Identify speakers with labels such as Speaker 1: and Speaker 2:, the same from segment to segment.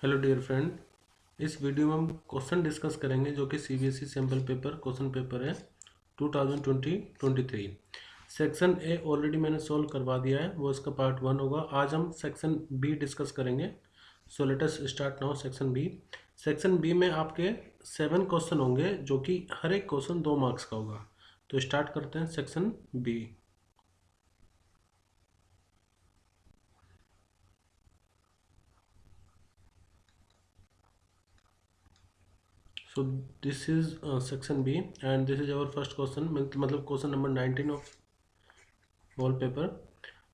Speaker 1: Hello dear friend. इस video में हम क्वेश्चन डिस्कस करेंगे जो कि CBSE sample paper question paper है 2020-23। सेक्शन ए ऑलरेडी मैंने सॉल्व करवा दिया है, वो इसका पार्ट 1 होगा। आज हम सेक्शन बी डिस्कस करेंगे। So let us start now section B. Section B में आपके 7 क्वेश्चन होंगे जो कि हर एक क्वेश्चन 2 मार्क्स का होगा। तो स्टार्ट करते हैं section B. So this is section B and this is our first question, मतलब question number 19 of wallpaper।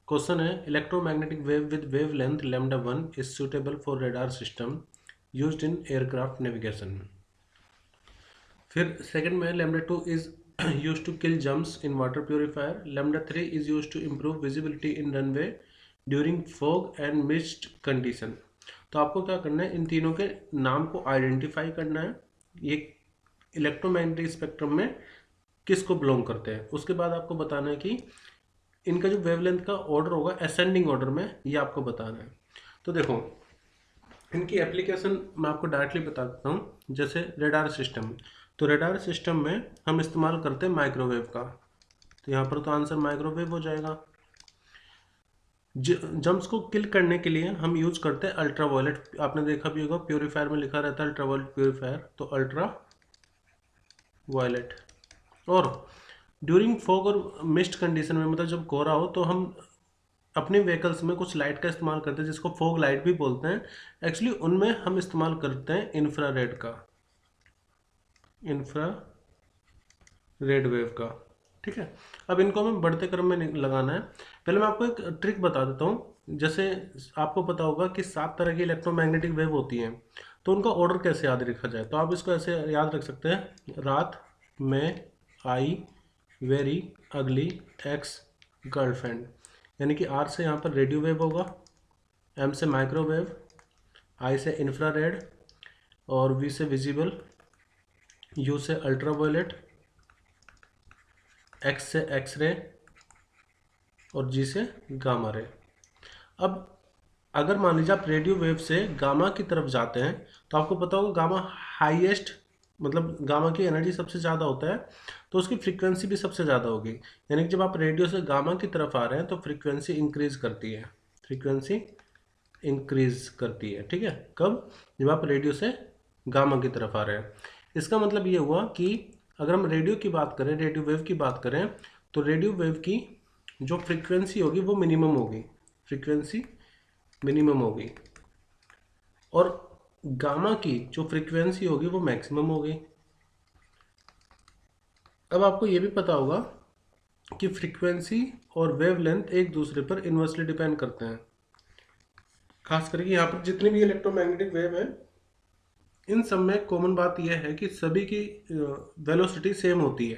Speaker 1: Question है electromagnetic wave with wavelength lambda 1 is suitable for radar system used in aircraft navigation. फिर second में lambda 2 is used to kill germs in water purifier. Lambda 3 is used to improve visibility in runway during fog and mist condition. तो आपको क्या करना है, इन तीनों के नाम को आइडेंटिफाई करना है, ये इलेक्ट्रोमैग्नेटिक स्पेक्ट्रम में किसको बिलोंग करते हैं। उसके बाद आपको बताना है कि इनका जो वेवलेंथ का ऑर्डर होगा असेंडिंग ऑर्डर में, ये आपको बताना है। तो देखो इनकी एप्लीकेशन मैं आपको डायरेक्टली बता देता हूँ। जैसे रेडार सिस्टम, तो रेडार सिस्टम में हम इस्तेमाल करते हैं माइक्रोवेव का, तो यहाँ पर तो आंसर माइक्रोवेव हो जाएगा। जम्प्स को किल करने के लिए हम यूज करते हैं अल्ट्रा वायलेट। आपने देखा भी होगा प्योरीफायर में लिखा रहता है अल्ट्रा वायलेट प्योरीफायर, तो अल्ट्रा वायलेट। और ड्यूरिंग फॉग और मिस्ट कंडीशन में, मतलब जब कोहरा हो, तो हम अपने व्हीकल्स में कुछ लाइट का इस्तेमाल करते हैं जिसको फॉग लाइट भी बोलते हैं। एक्चुअली उनमें हम इस्तेमाल करते हैं इंफ्रारेड का, इंफ्रारेड वेव का। ठीक है, अब इनको हमें बढ़ते क्रम में लगाना है। पहले मैं आपको एक ट्रिक बता देता हूँ। जैसे आपको पता होगा कि 7 तरह की इलेक्ट्रोमैग्नेटिक वेव होती हैं, तो उनका ऑर्डर कैसे याद रखा जाए। तो आप इसको ऐसे याद रख सकते हैं, रात में I very ugly ex girlfriend, यानी कि आर से यहाँ पर रेडियो वेव होगा, एम से माइक्रोवेव, आई से इंफ्रारेड, और वी से विजिबल, यू से अल्ट्रावायलेट, एक्स से एक्सरे, और जी से गामा रे। अब अगर मान लीजिए आप रेडियो वेव से गामा की तरफ जाते हैं, तो आपको पता होगा गामा हाईएस्ट, मतलब गामा की एनर्जी सबसे ज़्यादा होता है, तो उसकी फ्रीक्वेंसी भी सबसे ज़्यादा होगी। यानी कि जब आप रेडियो से गामा की तरफ आ रहे हैं तो फ्रीक्वेंसी इंक्रीज करती है, फ्रीक्वेंसी इंक्रीज करती है। ठीक है, कब? जब आप रेडियो से गामा की तरफ आ रहे हैं। इसका मतलब ये हुआ कि अगर हम रेडियो की बात करें, रेडियो वेव की बात करें, तो रेडियो वेव की जो फ्रीक्वेंसी होगी वो मिनिमम होगी, फ्रीक्वेंसी मिनिमम होगी, और गामा की जो फ्रीक्वेंसी होगी वो मैक्सिमम होगी। अब आपको ये भी पता होगा कि फ्रीक्वेंसी और वेवलेंथ एक दूसरे पर इन्वर्सली डिपेंड करते हैं। खास करके यहाँ पर जितनी भी इलेक्ट्रोमैग्नेटिक वेव है, इन सब में कॉमन बात यह है कि सभी की वेलोसिटी सेम होती है।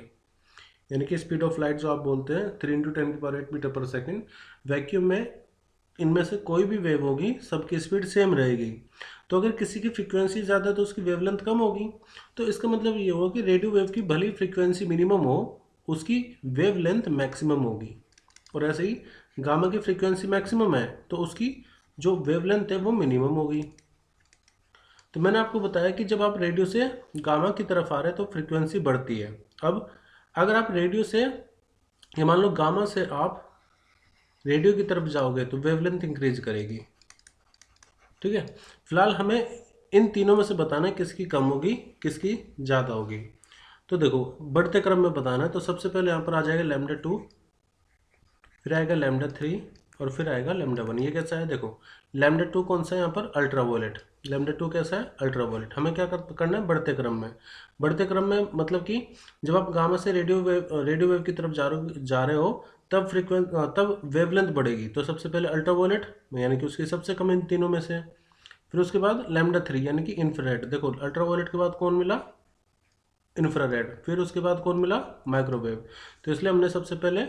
Speaker 1: यानी कि स्पीड ऑफ लाइट जो आप बोलते हैं 3 × 10⁸ मीटर पर सेकेंड, वैक्यूम में इनमें से कोई भी वेव होगी सबकी स्पीड सेम रहेगी। तो अगर किसी की फ्रीक्वेंसी ज़्यादा है तो उसकी वेवलेंथ कम होगी। तो इसका मतलब ये होगा कि रेडियो वेव की भली फ्रीक्वेंसी मिनिमम हो, उसकी वेवलेंथ मैक्सिमम होगी। और ऐसे ही गामा की फ्रीक्वेंसी मैक्सिमम है तो उसकी जो वेवलेंथ है वो मिनिमम होगी। तो मैंने आपको बताया कि जब आप रेडियो से गामा की तरफ आ रहे हैं तो फ्रीक्वेंसी बढ़ती है। अब अगर आप रेडियो से, ये मान लो गामा से आप रेडियो की तरफ जाओगे तो वेवलेंथ इंक्रीज करेगी। ठीक है, फिलहाल हमें इन तीनों में से बताना है किसकी कम होगी किसकी ज़्यादा होगी। तो देखो बढ़ते क्रम में बताना है, तो सबसे पहले यहाँ पर आ जाएगा लैम्डा 2, फिर आएगा लैम्डा 3, और फिर आएगा लैम्डा 1। ये कैसा है? देखो लैम्डा 2 कौन सा है यहाँ पर? अल्ट्रावायलेट। लैम्डा 2 कैसा है? अल्ट्रावायलेट। हमें क्या करना है? बढ़ते क्रम में। बढ़ते क्रम में मतलब कि जब आप गामा से रेडियो वेव की तरफ जा रहे हो तब तब वेवलेंथ बढ़ेगी। तो सबसे पहले अल्ट्रावायलेट, यानी कि उसकी सबसे कम इन तीनों में से। फिर उसके बाद लैम्डा 3 यानी कि इंफ्रारेड। देखो अल्ट्रावायलेट के बाद कौन मिला? इंफ्रारेड। फिर उसके बाद कौन मिला? माइक्रोवेव। तो इसलिए हमने सबसे पहले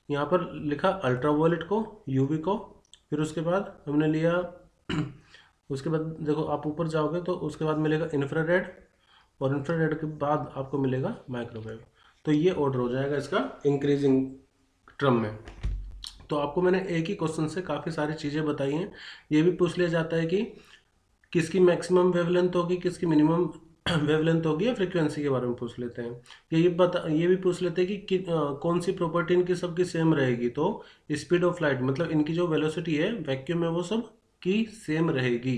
Speaker 1: यहाँ पर लिखा अल्ट्रावायलेट को, यूवी को। फिर उसके बाद हमने लिया उसके बाद देखो आप ऊपर जाओगे तो उसके बाद मिलेगा इंफ्रारेड, और इंफ्रारेड के बाद आपको मिलेगा माइक्रोवेव। तो ये ऑर्डर हो जाएगा इसका इंक्रीजिंग क्रम में। तो आपको मैंने एक ही क्वेश्चन से काफ़ी सारी चीज़ें बताई हैं। ये भी पूछ लिया जाता है कि किसकी मैक्सिमम वेवलेंथ होगी, किसकी मिनिमम वेवलेंथ होगी, या फ्रीक्वेंसी के बारे में पूछ लेते हैं। ये भी पूछ लेते हैं कि कौन सी प्रॉपर्टी इनकी सबकी सेम रहेगी। तो स्पीड ऑफ लाइट मतलब इनकी जो वेलोसिटी है वैक्यूम में वो सब की सेम रहेगी।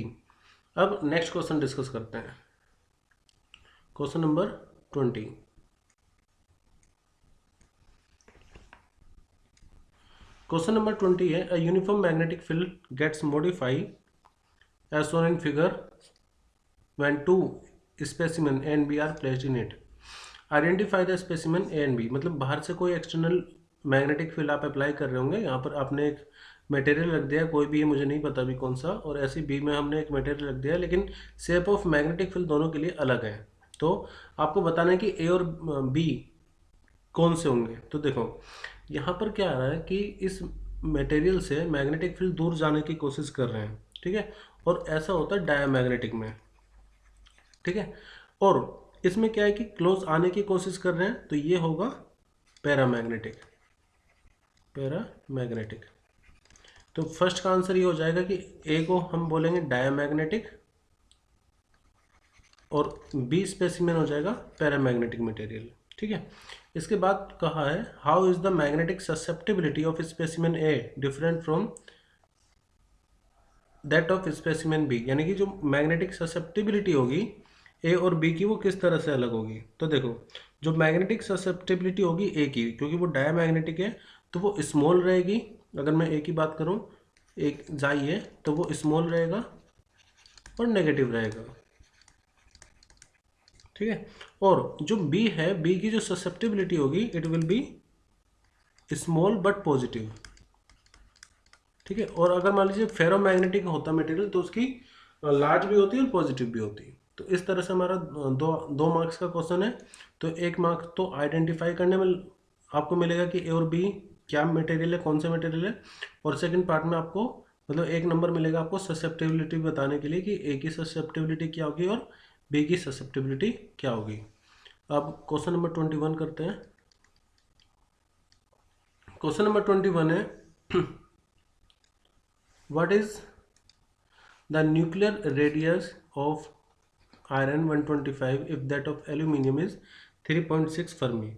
Speaker 1: अब नेक्स्ट क्वेश्चन डिस्कस करते हैं, क्वेश्चन नंबर 20। क्वेश्चन नंबर 20 है, a uniform magnetic field gets modified as shown in figure when two specimen A and B are placed in it. Identify the specimen A and B। मतलब बाहर से कोई external magnetic field आप apply कर रहे होंगे, यहाँ पर आपने एक मटेरियल रख दिया, कोई भी है मुझे नहीं पता भी कौन सा, और ऐसे बी में हमने एक मटेरियल रख दिया, लेकिन शेप ऑफ मैग्नेटिक फील्ड दोनों के लिए अलग है। तो आपको बताना है कि ए और बी कौन से होंगे। तो देखो यहाँ पर क्या आ रहा है कि इस मटेरियल से मैग्नेटिक फील्ड दूर जाने की कोशिश कर रहे हैं, ठीक है, और ऐसा होता है डायमैग्नेटिक में, ठीक है। और इसमें क्या है कि क्लोज आने की कोशिश कर रहे हैं, तो ये होगा पैरामैग्नेटिक। पैरामैग्नेटिक तो फर्स्ट का आंसर ये हो जाएगा कि ए को हम बोलेंगे डायमैग्नेटिक और बी स्पेसिमेन हो जाएगा पैरामैग्नेटिक मटेरियल, ठीक है। इसके बाद कहा है how is the magnetic susceptibility of specimen A different from that of specimen B. यानी कि जो मैग्नेटिक ससेप्टिबिलिटी होगी ए और बी की वो किस तरह से अलग होगी। तो देखो जो मैग्नेटिक ससेप्टिबिलिटी होगी ए की, क्योंकि वो डायमैग्नेटिक है तो वो स्मॉल रहेगी। अगर मैं ए की बात करूं, एक जाई है तो वो स्मॉल रहेगा और नेगेटिव रहेगा, ठीक है। और जो बी है, बी की जो ससेप्टिबिलिटी होगी it will B small but positive, ठीक है। और अगर मान लीजिए फेरोमैग्नेटिक होता मटेरियल तो उसकी लार्ज भी होती है और पॉजिटिव भी होती है। तो इस तरह से हमारा दो मार्क्स का क्वेश्चन है। तो एक मार्क्स तो आइडेंटिफाई करने में आपको मिलेगा कि ए और बी क्या मटेरियल है, कौन से मटेरियल है, और सेकंड पार्ट में आपको मतलब एक नंबर मिलेगा आपको ससेप्टिबिलिटी बताने के लिए कि ए की ससेप्टिबिलिटी क्या होगी और बी की ससेप्टिबिलिटी क्या होगी। अब क्वेश्चन नंबर 21 करते हैं। क्वेश्चन नंबर 21 है what is the nuclear radius of iron 125 if that of aluminium is 3.6 Fermi.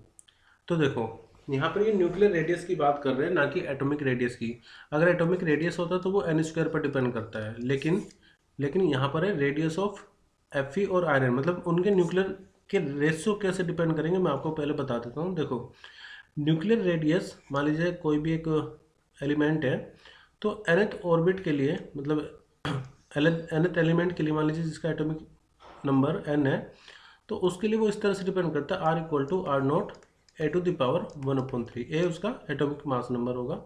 Speaker 1: तो देखो यहाँ पर ये न्यूक्लियर रेडियस की बात कर रहे हैं, ना कि एटॉमिक रेडियस की। अगर एटॉमिक रेडियस होता तो वो एन स्क्वायर पर डिपेंड करता है, लेकिन यहाँ पर है रेडियस ऑफ Fe और आयरन, मतलब उनके न्यूक्लियर के रेशियो कैसे डिपेंड करेंगे मैं आपको पहले बता देता हूँ। देखो न्यूक्लियर रेडियस, मान लीजिए कोई भी एक एलिमेंट है, तो nth ऑर्बिट के लिए मतलब nth एलिमेंट के लिए मान लीजिए जिसका एटॉमिक नंबर n है, तो उसके लिए वो इस तरह से डिपेंड करता है r equal to R naught A to the power 1/3। A उसका एटॉमिक मास नंबर होगा,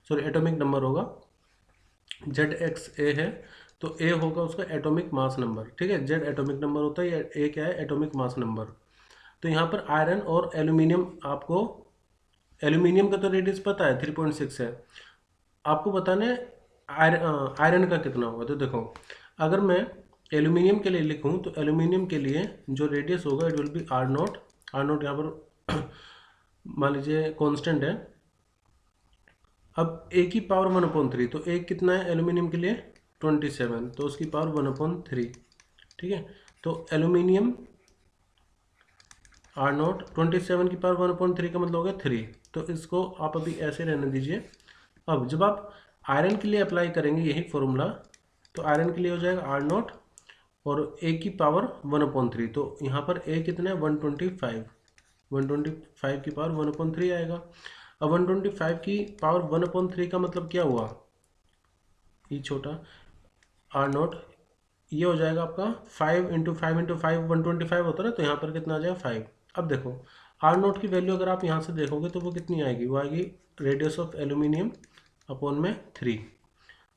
Speaker 1: सॉरी एटॉमिक नंबर होगा। जेड एक्स ए है तो ए होगा उसका एटॉमिक मास नंबर, ठीक है। जेड एटॉमिक नंबर होता है, ए क्या है एटॉमिक मास नंबर। तो यहाँ पर आयरन और एल्यूमिनियम, आपको एल्यूमिनियम का तो रेडियस पता है 3.6 है, आपको बताना है आयरन का कितना होगा। तो देखो अगर मैं एल्यूमिनियम के लिए लिखूं तो एल्यूमिनियम के लिए जो रेडियस होगा it will be R naught. R naught यहाँ पर मान लीजिए कांस्टेंट है। अब ए की पावर 1/3, तो ए कितना है एल्यूमिनियम के लिए 27, तो उसकी पावर 1/3, ठीक है। तो एल्यूमिनियम आर नॉट 27 की पावर 1/3 का मतलब हो गया 3। तो इसको आप अभी ऐसे रहने दीजिए। अब जब आप आयरन के लिए अप्लाई करेंगे यही फॉर्मूला, तो आयरन के लिए हो जाएगा आर नॉट और ए की पावर 1/3। तो यहाँ पर ए कितना है 125, 125 की पावर 1/3 आएगा। अब 125 की पावर 1/3 का मतलब क्या हुआ, ये छोटा आर नॉट, ये हो जाएगा आपका 5 × 5 × 5 125 होता है ना, तो यहाँ पर कितना आ जाएगा 5। अब देखो आर नॉट की वैल्यू अगर आप यहाँ से देखोगे तो वो कितनी आएगी, वो आएगी रेडियस ऑफ एल्यूमिनियम अपॉन में 3।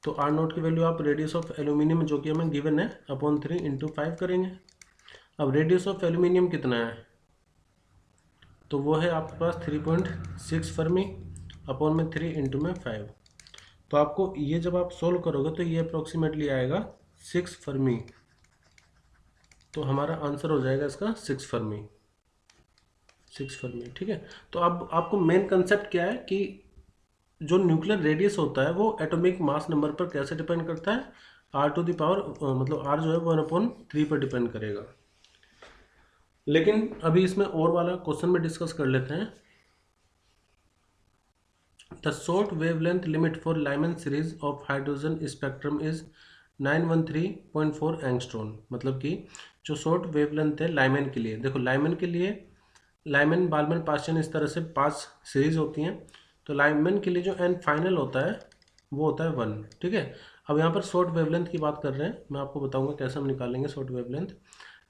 Speaker 1: तो आर नॉट की वैल्यू आप रेडियस ऑफ एल्यूमिनियम जो कि हमें गिवन है अपॉन 3 × 5 करेंगे। अब रेडियस ऑफ एल्यूमिनियम कितना है, तो वो है आपके पास 3.6 फर्मी अपॉन में 3 × में 5। तो आपको ये जब आप सोल्व करोगे तो ये अप्रोक्सीमेटली आएगा 6 फर्मी। तो हमारा आंसर हो जाएगा इसका 6 फर्मी, 6 फर्मी, ठीक है। तो अब आपको मेन कंसेप्ट क्या है कि जो न्यूक्लियर रेडियस होता है वो एटॉमिक मास नंबर पर कैसे डिपेंड करता है, आर टू द पावर मतलब आर जो है 1/3 पर डिपेंड करेगा। लेकिन अभी इसमें और वाला क्वेश्चन में डिस्कस कर लेते हैं। The short wavelength limit for Lyman series of hydrogen spectrum is 913.4 angstrom. मतलब कि जो शॉर्ट वेवलेंथ है लाइमन के लिए, देखो लाइमन के लिए लाइमन बाल्मर पास्चन इस तरह से 5 सीरीज होती हैं। तो लाइमन के लिए जो एन फाइनल होता है वो होता है 1। ठीक है, अब यहाँ पर शॉर्ट वेवलेंथ की बात कर रहे हैं, मैं आपको बताऊंगा कैसे हम निकालेंगे short wavelength.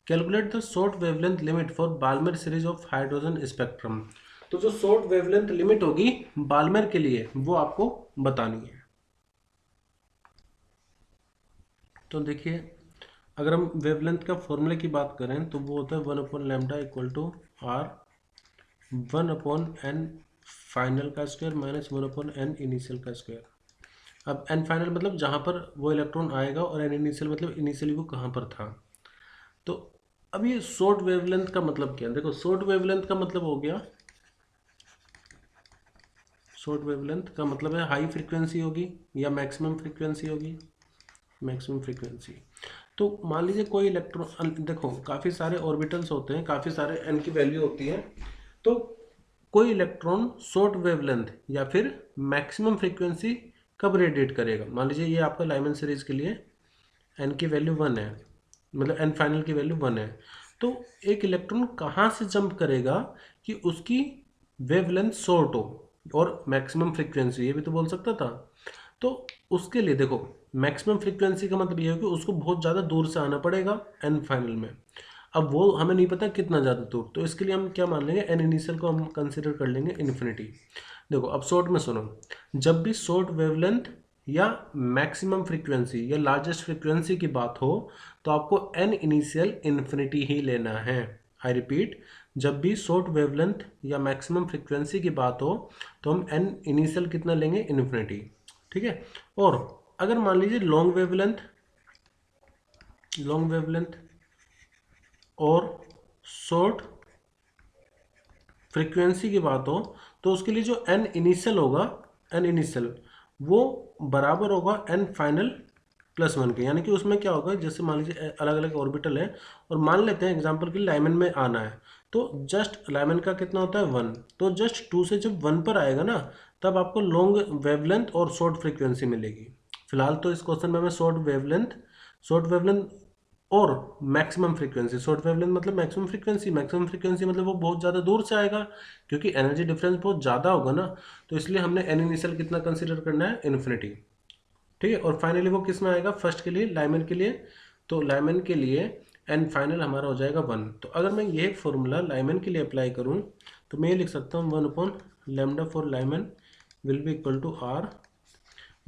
Speaker 1: Calculate the short wavelength limit for Balmer series of hydrogen spectrum. तो जो शॉर्ट वेवलेंथ लिमिट होगी बाल्मर के लिए वो आपको बतानी है। तो देखिए, अगर हम वेवलेंथ का फॉर्मूले की बात करें तो वो होता है 1/λ equal to R 1/n final का स्क्वायर माइनस 1/n इनिशियल का स्क्वायर। अब n फाइनल मतलब जहाँ पर वो इलेक्ट्रॉन आएगा, और n इनिशियल मतलब इनिशियली वो कहाँ पर था। तो अब ये शॉर्ट वेवलेंथ का मतलब क्या है, देखो शॉर्ट वेवलेंथ का मतलब हो गया, शॉर्ट वेवलेंथ का मतलब है हाई फ्रीक्वेंसी होगी या मैक्सिमम फ्रीक्वेंसी होगी, मैक्सिमम फ्रीक्वेंसी। तो मान लीजिए कोई इलेक्ट्रॉन, देखो काफ़ी सारे ऑर्बिटल्स होते हैं, काफ़ी सारे n की वैल्यू होती है। तो कोई इलेक्ट्रॉन शॉर्ट वेवलेंथ या फिर मैक्सिमम फ्रीक्वेंसी कब रेडिएट करेगा। मान लीजिए ये आपका लाइमन सीरीज के लिए n की वैल्यू 1 है, मतलब n फाइनल की वैल्यू 1 है। तो एक इलेक्ट्रॉन कहाँ से जंप करेगा कि उसकी वेवलेंथ शॉर्ट हो और मैक्सिमम फ्रीक्वेंसी, ये भी तो बोल सकता था। तो उसके लिए देखो मैक्सिमम फ्रीक्वेंसी का मतलब ये है कि उसको बहुत ज़्यादा दूर से आना पड़ेगा n फाइनल में। अब वो हमें नहीं पता कितना ज़्यादा दूर, तो इसके लिए हम क्या मान लेंगे, n इनिशियल को हम कंसिडर कर लेंगे इन्फिनिटी। देखो अब शॉर्ट में सुनो, जब भी शॉर्ट वेवलेंथ या मैक्सिमम फ्रीक्वेंसी या लार्जेस्ट फ्रीक्वेंसी की बात हो तो आपको n इनिशियल इन्फिनिटी ही लेना है। आई रिपीट, जब भी शॉर्ट वेवलेंथ या मैक्सिमम फ्रीक्वेंसी की बात हो तो हम n इनिशियल कितना लेंगे, इन्फिनिटी। ठीक है, और अगर मान लीजिए लॉन्ग वेवलेंथ और शॉर्ट फ्रीक्वेंसी की बात हो तो उसके लिए जो n इनिशियल होगा, n इनिशियल वो बराबर होगा n फाइनल प्लस 1 के। यानी कि उसमें क्या होगा, जैसे मान लीजिए अलग अलग ऑर्बिटल है और मान लेते हैं एग्जांपल के लिए लाइमन में आना है, तो जस्ट लाइमन का कितना होता है 1, तो जस्ट 2 से जब 1 पर आएगा ना तब आपको लॉन्ग वेवलेंथ और शॉर्ट फ्रीक्वेंसी मिलेगी। फिलहाल तो इस क्वेश्चन में हमें शॉर्ट वेवलेंथ और मैक्सिमम फ्रीक्वेंसी, शॉर्ट वेवलेंथ मतलब मैक्सिमम फ्रीक्वेंसी मतलब वो बहुत ज़्यादा दूर से आएगा क्योंकि एनर्जी डिफरेंस बहुत ज़्यादा होगा ना, तो इसलिए हमने एन इनिशियल कितना कंसीडर करना है, इन्फिनिटी। ठीक है, और फाइनली वो किस में आएगा, फर्स्ट के लिए लाइमन के लिए, तो लाइमन के लिए एन फाइनल हमारा हो जाएगा 1। तो अगर मैं ये फॉर्मूला लाइमन के लिए अप्लाई करूँ तो मैं ये लिख सकता हूँ 1/λ for Lyman will be equal to R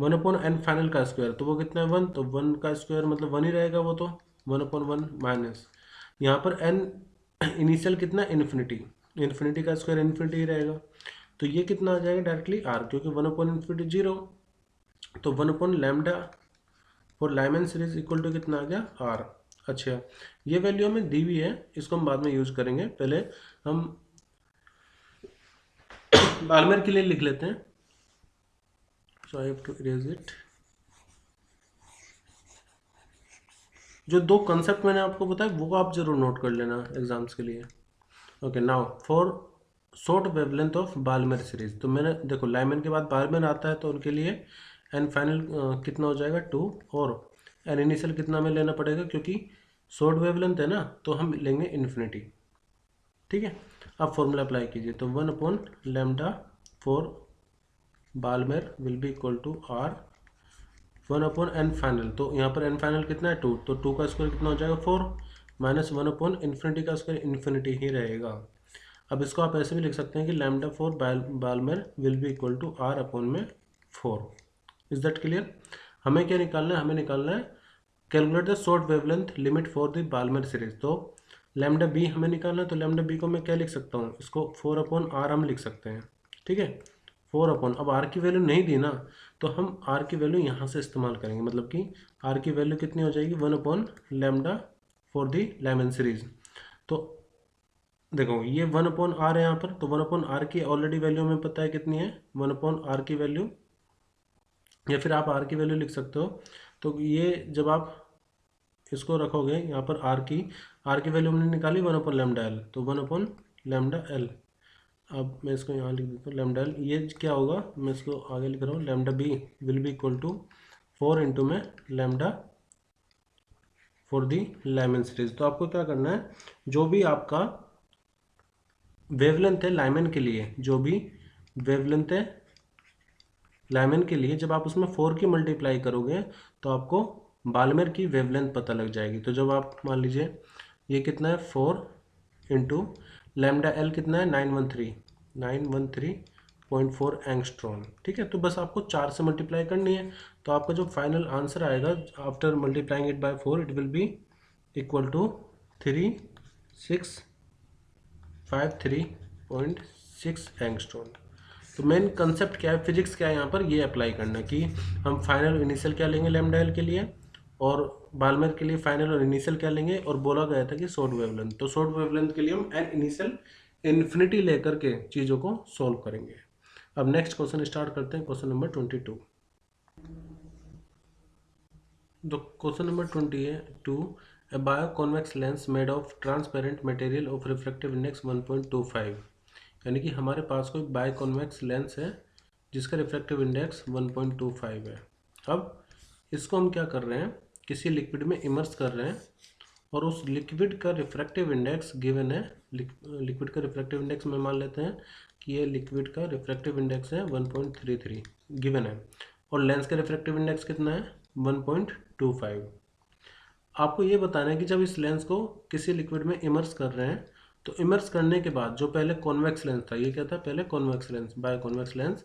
Speaker 1: 1/n final का स्क्वायर, तो वो कितना है 1, तो 1 का स्क्वायर मतलब 1 ही रहेगा वो, तो 1/1 माइनस यहाँ पर n इनिशियल कितना, इन्फिनिटी का स्क्वायर इन्फिनिटी ही रहेगा। तो ये कितना आ जाएगा डायरेक्टली r, क्योंकि 1/∞ 0, तो 1/λ for Lyman series equal to कितना आ गया r। अच्छा, ये वैल्यू हमें दी हुई है, इसको हम बाद में यूज करेंगे, पहले हम बाल्मर के लिए लिख लेते हैं। So I have to erase it. जो दो कंसेप्ट मैंने आपको बताया वो आप जरूर नोट कर लेना एग्जाम्स के लिए। Okay, now for short wavelength of Balmer series, तो मैंने देखो लाइमन के बाद बाल्मर आता है तो उनके लिए एन फाइनल कितना हो जाएगा 2, और एन इनिशियल कितना हमें लेना पड़ेगा क्योंकि शॉर्ट वेवलेंथ है ना, तो हम लेंगे इन्फिनिटी। ठीक है, अब फॉर्मूला अप्लाई कीजिए, तो 1/λ for Balmer will be equal to R 1/n final, तो यहाँ पर n फाइनल कितना है 2, तो 2 का स्क्वायर कितना हो जाएगा 4 माइनस 1/∞ का स्क्वायर इन्फिनिटी ही रहेगा। अब इसको आप ऐसे भी लिख सकते हैं कि lambda for Balmer will be equal to r upon में 4। Is that clear. हमें क्या निकालना है, हमें निकालना है calculate the short wavelength limit for the Balmer series. तो लैम्डा बी हमें निकालना है, तो लैम्डा बी को मैं क्या लिख सकता हूँ, इसको 4/r हम लिख सकते हैं। ठीक है, 4 अब आर की वैल्यू नहीं दी ना, तो हम आर की वैल्यू यहाँ से इस्तेमाल करेंगे, मतलब कि आर की वैल्यू कितनी हो जाएगी 1/λ फॉर दी लाइमन सीरीज। तो देखो ये 1/r है यहाँ पर, तो 1/r की ऑलरेडी वैल्यू हमें पता है कितनी है, 1/r की वैल्यू, या फिर आप r की वैल्यू लिख सकते हो तो ये जब आप इसको रखोगे यहाँ पर आर की वैल्यू हमने निकाली 1/λ_L, तो 1/λ_L। अब मैं इसको यहाँ लिख देता हूँ λ_L। ये क्या होगा, मैं इसको आगे लिख रहा हूँ, λb will be equal to 4 into में lambda for the Lyman series. तो आपको क्या करना है, जो भी आपका वेवलेंथ है लाइमन के लिए, जो भी वेवलेंथ है लाइमन के लिए, जब आप उसमें 4 की मल्टीप्लाई करोगे तो आपको बाल्मर की वेवलेंथ पता लग जाएगी। तो जब आप मान लीजिए ये कितना है 4 इंटू λ_L कितना है 913.4 एंगस्ट्रॉम। ठीक है, तो बस आपको 4 से मल्टीप्लाई करनी है, तो आपका जो फाइनल आंसर आएगा after multiplying it by 4 it will be equal to 3653.6 angstrom. तो मेन कंसेप्ट क्या है, फिजिक्स क्या है यहाँ पर, ये अप्लाई करना कि हम फाइनल और इनिशियल क्या लेंगे λ_L के लिए, और बाल्मर के लिए फाइनल और इनिशियल क्या लेंगे, और बोला गया था कि शॉर्ट वेवलेंथ। तो शॉर्ट वेवलेंथ के लिए हम एन इनिशियल इन्फिनिटी लेकर के चीज़ों को सॉल्व करेंगे। अब नेक्स्ट क्वेश्चन स्टार्ट करते हैं, क्वेश्चन नंबर 22। तो question number 22, a biconvex lens made of transparent material of refractive index 1.25, यानी कि हमारे पास कोई बायोकॉन्वेक्स लेंस है जिसका रिफ्रैक्टिव इंडेक्स 1.25 है। अब इसको हम क्या कर रहे हैं, किसी लिक्विड में इमर्स कर रहे हैं, और उस लिक्विड का रिफ्रैक्टिव इंडेक्स गिवन है। लिक्विड का रिफ्रैक्टिव इंडेक्स में मान लेते हैं कि ये लिक्विड का रिफ्रैक्टिव इंडेक्स है 1.33 गिवन है, और लेंस का रिफ्रैक्टिव इंडेक्स कितना है 1.25। आपको ये बताना है कि जब इस लेंस को किसी लिक्विड में इमर्स कर रहे हैं, तो इमर्स करने के बाद जो पहले कॉन्वेक्स लेंस था, ये क्या था पहले कॉन्वेक्स लेंस, बायोकॉन्वेक्स लेंस,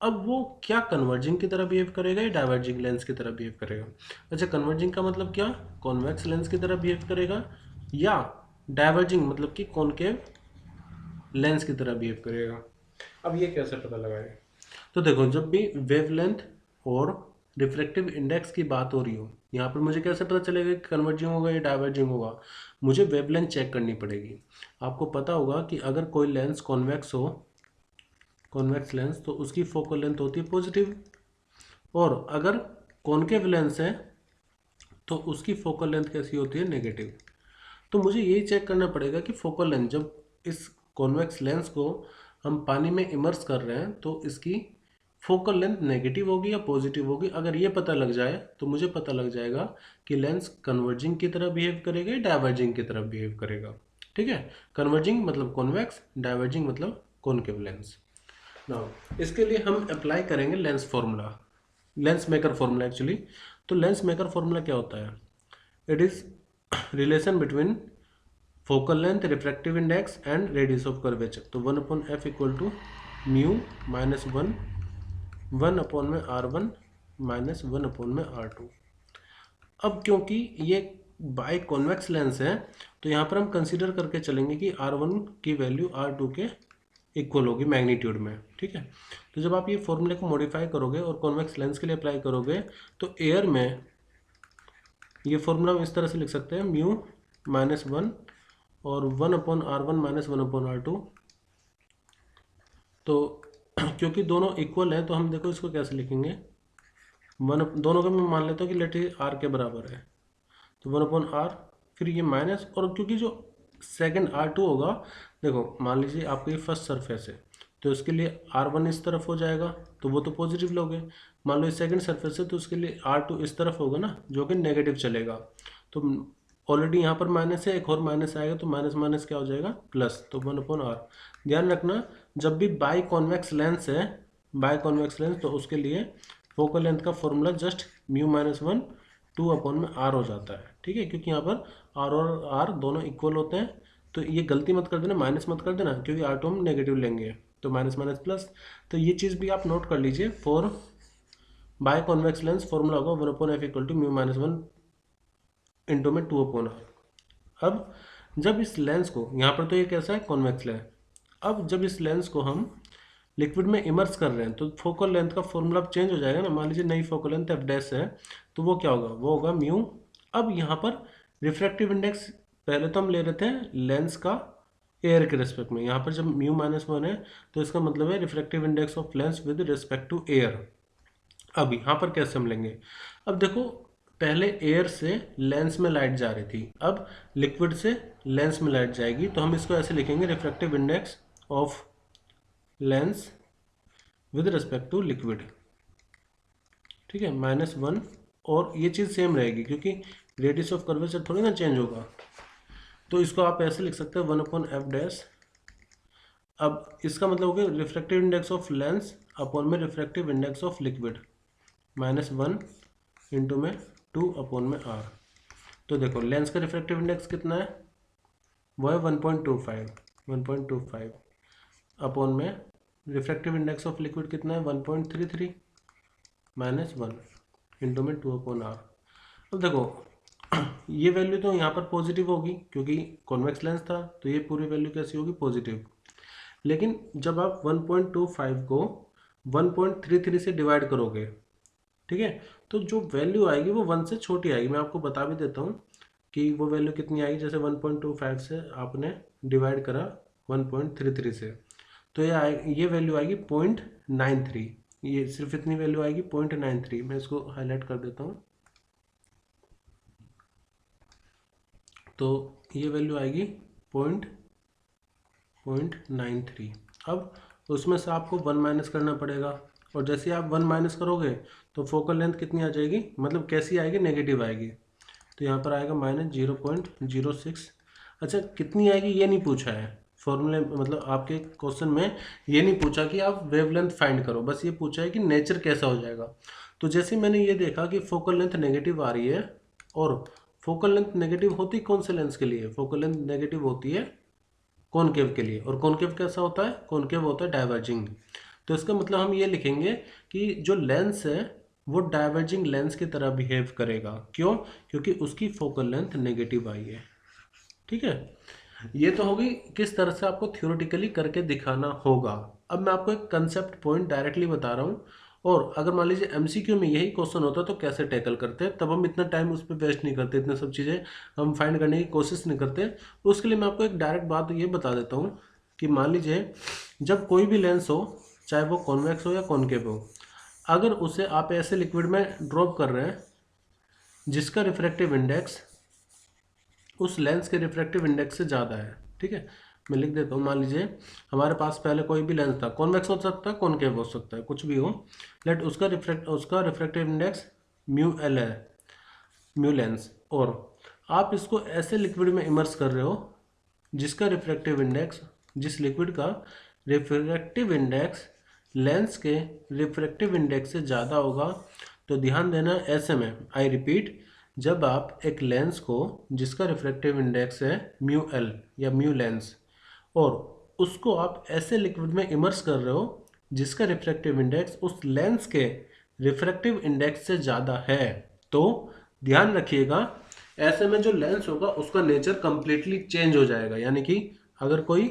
Speaker 1: अब वो क्या कन्वर्जिंग की तरह बिहेव करेगा या डाइवर्जिंग लेंस की तरह बिहेव करेगा। अच्छा, कन्वर्जिंग का मतलब क्या, कॉन्वेक्स लेंस की तरह बिहेव करेगा, या डाइवर्जिंग मतलब कि कॉनकेव लेंस की तरह बिहेव करेगा। अब ये कैसे पता लगाएं, तो देखो जब भी वेवलेंथ और रिफ्रैक्टिव इंडेक्स की बात हो रही हो, यहाँ पर मुझे कैसे पता चलेगा कि कन्वर्जिंग होगा या डाइवर्जिंग होगा, मुझे वेवलेंथ चेक करनी पड़ेगी। आपको पता होगा कि अगर कोई लेंस कॉन्वेक्स हो, कॉन्वेक्स लेंस, तो उसकी फोकल लेंथ होती है पॉजिटिव, और अगर कॉनकेव लेंस है तो उसकी फोकल लेंथ कैसी होती है नेगेटिव। तो मुझे यही चेक करना पड़ेगा कि फोकल लेंथ, जब इस कॉन्वेक्स लेंस को हम पानी में इमर्स कर रहे हैं तो इसकी फोकल लेंथ नेगेटिव होगी या पॉजिटिव होगी। अगर ये पता लग जाए तो मुझे पता लग जाएगा कि लेंस कन्वर्जिंग की तरह बिहेव करेगा या डाइवर्जिंग की तरह बिहेव करेगा। ठीक है, कन्वर्जिंग मतलब कॉन्वेक्स, डाइवर्जिंग मतलब कॉनकेव लेंस। नाउ इसके लिए हम अप्लाई करेंगे lens formula, lens maker formula actually. तो लेंस मेकर फॉर्मूला क्या होता है, it is relation between focal length, refractive index and radius of curvature. तो 1/f equal to mu minus 1/r1 minus 1/r2। अब क्योंकि ये बाई कॉन्वेक्स लेंस है, तो यहाँ पर हम कंसीडर करके चलेंगे कि r1 की वैल्यू r2 के इक्वल होगी मैग्नीट्यूड में। ठीक है, तो जब आप ये फॉर्मूले को मॉडिफाई करोगे और कॉन्वेक्स लेंस के लिए अप्लाई करोगे, तो एयर में ये फॉर्मूला हम इस तरह से लिख सकते हैं, म्यू माइनस 1 और 1/r1 माइनस 1/r2। तो क्योंकि दोनों इक्वल है तो हम देखो इसको कैसे लिखेंगे, दोनों का मैं मान लेता हूँ कि लेट r के बराबर है, तो 1/r, फिर ये माइनस, और क्योंकि जो सेकंड r2 होगा, देखो मान लीजिए आपको ये फर्स्ट सरफेस है तो इसके लिए r1 इस तरफ हो जाएगा, तो वो तो पॉजिटिव लोगे। मान लो ये सेकंड सरफेस है तो उसके लिए r2 इस तरफ होगा ना, जो कि नेगेटिव चलेगा। तो ऑलरेडी यहाँ पर माइनस है, एक और माइनस आएगा तो माइनस माइनस क्या हो जाएगा प्लस, तो 1/r। ध्यान रखना जब भी बाई कॉन्वेक्स लेंस है, बाई कॉन्वेक्स लेंस, तो उसके लिए फोकल लेंथ का formula just mu minus 1 2/r हो जाता है। ठीक है, क्योंकि यहाँ पर r और r दोनों इक्वल होते हैं, तो ये गलती मत कर देना, माइनस मत कर देना, क्योंकि r2 हम नेगेटिव लेंगे, तो माइनस माइनस प्लस। तो ये चीज़ भी आप नोट कर लीजिए, for biconvex lens formula होगा 1/f equal to mu minus 1 into में 2/r। अब जब इस लेंस को, यहाँ पर तो ये कैसा है कॉन्वेक्स लेंस, अब जब इस लेंस को हम लिक्विड में इमर्स कर रहे हैं तो फोकल लेंथ का फॉर्मूला अब चेंज हो जाएगा ना। मान लीजिए नई फोकल लेंथ एफ डैश है, तो वो क्या होगा, वो होगा म्यू। अब यहाँ पर रिफ्रैक्टिव इंडेक्स पहले तो हम ले रहे थे लेंस का एयर के रिस्पेक्ट में, यहाँ पर जब म्यू माइनस 1 है तो इसका मतलब है refractive index of lens with respect to air. अब यहाँ पर कैसे हम लेंगे, अब देखो पहले एयर से लेंस में लाइट जा रही थी, अब लिक्विड से लेंस में लाइट जाएगी, तो हम इसको ऐसे लिखेंगे refractive index of lens with respect to liquid, ठीक है, -1। और ये चीज़ सेम रहेगी क्योंकि रेडियस ऑफ कर्वेचर थोड़ी ना चेंज होगा, तो इसको आप ऐसे लिख सकते हैं 1/f'। अब इसका मतलब हो गया refractive index of lens upon में refractive index of liquid, -1 into में 2 अपॉन में r। तो देखो लेंस का रिफ्रैक्टिव इंडेक्स कितना है, वो है 1.25 अपॉन में रिफ्रैक्टिव इंडेक्स ऑफ लिक्विड कितना है 1.33 -1 इंटू में 2 अपॉन r। अब देखो ये वैल्यू तो यहाँ पर पॉजिटिव होगी क्योंकि कॉन्वेक्स लेंस था, तो ये पूरी वैल्यू कैसी होगी, पॉजिटिव। लेकिन जब आप 1.25 को 1.33 से डिवाइड करोगे, ठीक है, तो जो वैल्यू आएगी वो 1 से छोटी आएगी। मैं आपको बता भी देता हूँ कि वो वैल्यू कितनी आएगी। जैसे 1.25 से आपने डिवाइड करा 1.33 से, तो ये वैल्यू आएगी 0.93। ये सिर्फ इतनी वैल्यू आएगी 0.93। मैं इसको हाईलाइट कर देता हूँ, तो ये वैल्यू आएगी 0.93। अब उसमें से आपको 1 माइनस करना पड़ेगा, और जैसे आप 1 माइनस करोगे तो फोकल लेंथ कितनी आ जाएगी, मतलब कैसी आएगी, नेगेटिव आएगी। तो यहाँ पर आएगा -0.06। अच्छा कितनी आएगी ये नहीं पूछा है फॉर्मूले, मतलब आपके क्वेश्चन में ये नहीं पूछा कि आप वेवलेंथ फाइंड करो, बस ये पूछा है कि नेचर कैसा हो जाएगा। तो जैसे मैंने ये देखा कि फोकल लेंथ नेगेटिव आ रही है, और फोकल लेंथ नेगेटिव होती कौन से लेंस के लिए, फोकल लेंथ नेगेटिव होती है कॉनकेव के लिए। और कॉनकेव कैसा होता है, कॉनकेव होता है डाइवर्जिंग। तो इसका मतलब हम ये लिखेंगे कि जो लेंस है वो डाइवर्जिंग लेंस की तरह बिहेव करेगा। क्यों, क्योंकि उसकी फोकल लेंथ नेगेटिव आई है, ठीक है। ये तो होगी किस तरह से आपको थ्योरेटिकली करके दिखाना होगा। अब मैं आपको एक कंसेप्ट पॉइंट डायरेक्टली बता रहा हूँ, और अगर मान लीजिए एमसीक्यू में यही क्वेश्चन होता तो कैसे टैकल करते हैं, तब हम इतना टाइम उस पर वेस्ट नहीं करते, इतने सब चीज़ें हम फाइंड करने की कोशिश नहीं करते। उसके लिए मैं आपको एक डायरेक्ट बात ये बता देता हूँ कि मान लीजिए जब कोई भी लेंस हो, चाहे वो कॉन्वेक्स हो या कॉनकेव हो, अगर उसे आप ऐसे लिक्विड में ड्रॉप कर रहे हैं जिसका रिफ्रैक्टिव इंडेक्स उस लेंस के रिफ्रैक्टिव इंडेक्स से ज़्यादा है, ठीक है। मैं लिख देता हूँ, मान लीजिए हमारे पास पहले कोई भी लेंस था, कॉन्वेक्स हो सकता है, कॉनकेव हो सकता है, कुछ भी हो, लेट उसका रिफ्रैक्टिव इंडेक्स μL है, म्यू लेंस, और आप इसको ऐसे लिक्विड में इमर्स कर रहे हो जिसका रिफ्रैक्टिव इंडेक्स, जिस लिक्विड का रिफ्रैक्टिव इंडेक्स लेंस के रिफ्रैक्टिव इंडेक्स से ज़्यादा होगा। तो ध्यान देना ऐसे में, आई रिपीट, जब आप एक लेंस को जिसका रिफ्रैक्टिव इंडेक्स है μL या म्यू लेंस, और उसको आप ऐसे लिक्विड में इमर्स कर रहे हो जिसका रिफ्रैक्टिव इंडेक्स उस लेंस के रिफ्रैक्टिव इंडेक्स से ज़्यादा है, तो ध्यान रखिएगा ऐसे में जो लेंस होगा उसका नेचर कंप्लीटली चेंज हो जाएगा। यानी कि अगर कोई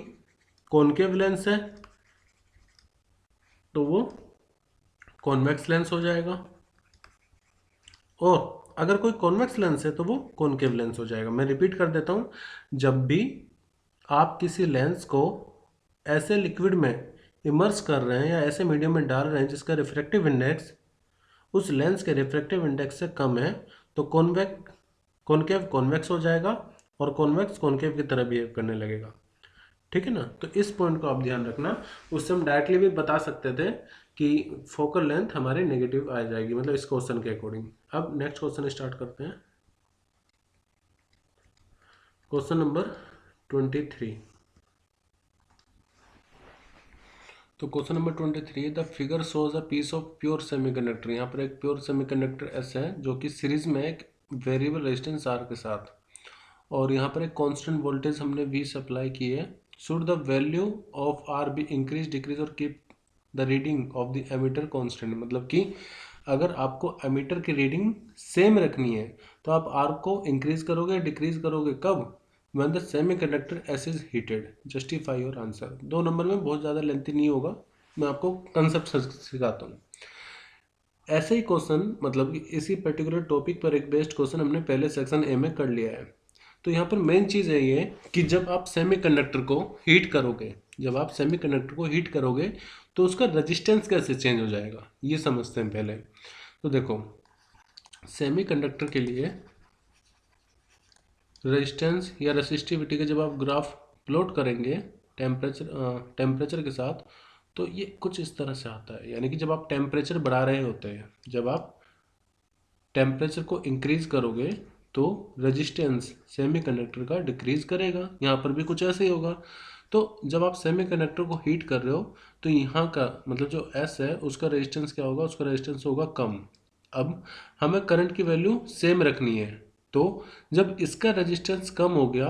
Speaker 1: कॉनकेव लेंस है तो वो कॉन्वेक्स लेंस हो जाएगा, और अगर कोई कॉन्वेक्स लेंस है तो वो कॉनकेव लेंस हो जाएगा। मैं रिपीट कर देता हूँ, जब भी आप किसी लेंस को ऐसे लिक्विड में इमर्स कर रहे हैं या ऐसे मीडियम में डाल रहे हैं जिसका रिफ्रैक्टिव इंडेक्स उस लेंस के रिफ्रैक्टिव इंडेक्स से कम है, तो कॉनकेव कॉन्वेक्स हो जाएगा और कॉन्वेक्स कॉनकेव की तरह बिहेव करने लगेगा, ठीक है ना। तो इस पॉइंट को आप ध्यान रखना। उससे हम डायरेक्टली भी बता सकते थे कि फोकल लेंथ हमारी नेगेटिव आ जाएगी, मतलब इस क्वेश्चन के अकॉर्डिंग। अब नेक्स्ट क्वेश्चन स्टार्ट करते हैं, क्वेश्चन नंबर 23। तो question number 23, the figure shows a piece of pure semiconductor. यहाँ पर एक प्योर सेमीकंडक्टर ऐसा है जो कि सीरीज में एक वेरिएबल रेजिस्टेंस आर के साथ, और यहाँ पर एक कांस्टेंट वोल्टेज हमने V सप्लाई की है। Should the value of R be increase decrease और keep the reading of the ammeter constant. मतलब कि अगर आपको एमीटर की रीडिंग सेम रखनी है तो आप आर को इंक्रीज करोगे डिक्रीज करोगे, कब, when the semiconductor S is heated। justify your answer। 2 number में बहुत ज़्यादा लेंथी नहीं होगा, मैं आपको कंसेप्ट सिखाता हूँ। ऐसे ही क्वेश्चन, मतलब कि इसी पर्टिकुलर टॉपिक पर एक बेस्ड क्वेश्चन हमने पहले सेक्शन ए में कर लिया है। तो यहाँ पर मेन चीज़ है ये कि जब आप सेमीकंडक्टर को हीट करोगे, जब आप सेमीकंडक्टर को हीट करोगे तो उसका रेजिस्टेंस कैसे चेंज हो जाएगा, ये समझते हैं पहले। तो देखो सेमीकंडक्टर के लिए रेजिस्टेंस या रेसिस्टिविटी का जब आप ग्राफ प्लॉट करेंगे टेम्परेचर के साथ, तो ये कुछ इस तरह से आता है। यानी कि जब आप टेम्परेचर बढ़ा रहे होते हैं, जब आप टेम्परेचर को इंक्रीज करोगे तो रेजिस्टेंस सेमीकंडक्टर का डिक्रीज करेगा। यहाँ पर भी कुछ ऐसे ही होगा। तो जब आप सेमीकंडक्टर को हीट कर रहे हो तो यहाँ का मतलब जो एस है उसका रेजिस्टेंस क्या होगा, उसका रेजिस्टेंस होगा कम। अब हमें करंट की वैल्यू सेम रखनी है, तो जब इसका रेजिस्टेंस कम हो गया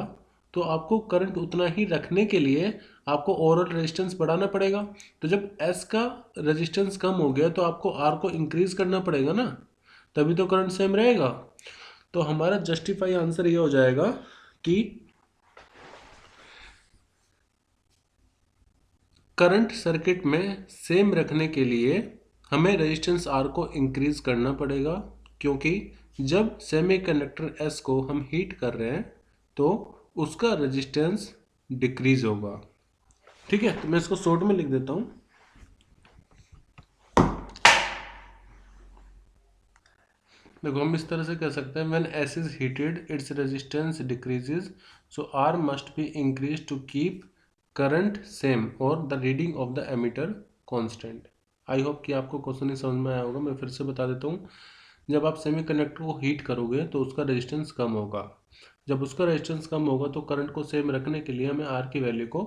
Speaker 1: तो आपको करंट उतना ही रखने के लिए आपको ओवरऑल रेजिस्टेंस बढ़ाना पड़ेगा। तो जब एस का रेजिस्टेंस कम हो गया तो आपको आर को इंक्रीज करना पड़ेगा ना, तभी तो करंट सेम रहेगा। तो हमारा जस्टिफाई आंसर ये हो जाएगा कि करंट सर्किट में सेम रखने के लिए हमें रेजिस्टेंस आर को इंक्रीज करना पड़ेगा, क्योंकि जब सेमीकंडक्टर एस को हम हीट कर रहे हैं तो उसका रेजिस्टेंस डिक्रीज होगा। ठीक है, तो मैं इसको शॉर्ट में लिख देता हूं। देखो हम इस तरह से कह सकते हैं, when S is heated its resistance decreases, so R must be increase to keep current same और the reading of the ammeter constant. I hope कि आपको क्वेश्चन ही समझ में आया होगा। मैं फिर से बता देता हूँ। जब आप सेमीकंडक्टर को हीट करोगे तो उसका रेजिस्टेंस कम होगा। जब उसका रेजिस्टेंस कम होगा तो करंट को सेम रखने के लिए हमें आर की वैल्यू को